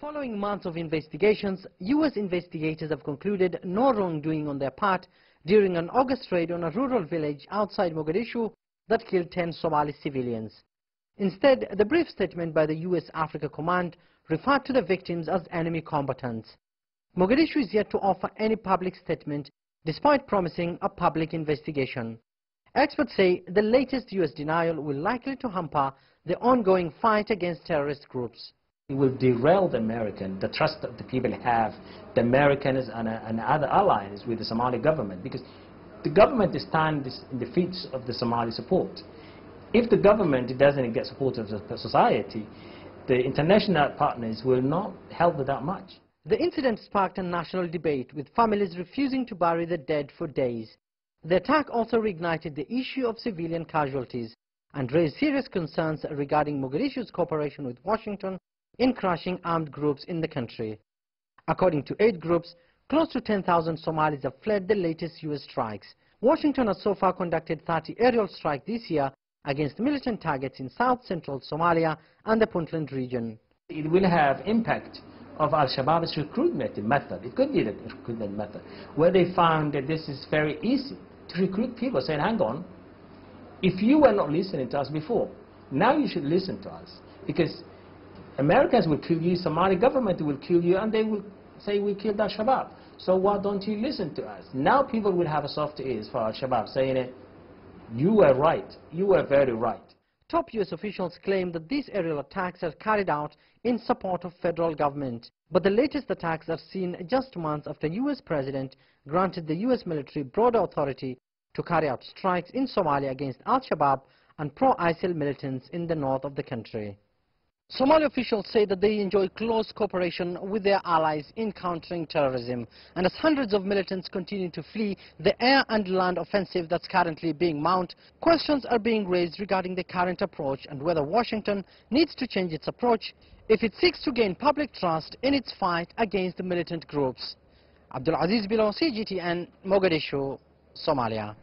Following months of investigations, U.S. investigators have concluded no wrongdoing on their part during an August raid on a rural village outside Mogadishu that killed 10 Somali civilians. Instead, the brief statement by the U.S. Africa Command referred to the victims as enemy combatants. Mogadishu is yet to offer any public statement, despite promising a public investigation. Experts say the latest U.S. denial will likely to hamper the ongoing fight against terrorist groups. It will derail the trust that the people have, the Americans and other allies with the Somali government, because the government stands in the feet of the Somali support. If the government doesn't get support of the society, the international partners will not help with that much. The incident sparked a national debate, with families refusing to bury the dead for days. The attack also reignited the issue of civilian casualties and raised serious concerns regarding Mogadishu's cooperation with Washington in crushing armed groups in the country. According to aid groups, close to 10,000 Somalis have fled the latest U.S. strikes. Washington has so far conducted 30 aerial strikes this year against militant targets in south-central Somalia and the Puntland region. It will have impact of Al-Shabaab's recruitment method. It could be the recruitment method, where they found that this is very easy to recruit people, saying, hang on, if you were not listening to us before, now you should listen to us, because Americans will kill you, Somali government will kill you, and they will say we killed Al-Shabaab. So why don't you listen to us? Now people will have a soft ears for Al-Shabaab, saying, you were right, you were very right. Top U.S. officials claim that these aerial attacks are carried out in support of federal government. But the latest attacks are seen just months after U.S. President granted the U.S. military broader authority to carry out strikes in Somalia against Al-Shabaab and pro-ISIL militants in the north of the country. Somali officials say that they enjoy close cooperation with their allies in countering terrorism, and as hundreds of militants continue to flee the air and land offensive that's currently being mounted, questions are being raised regarding the current approach and whether Washington needs to change its approach if it seeks to gain public trust in its fight against the militant groups. Abdul Aziz Bilo, CGTN, Mogadishu, Somalia.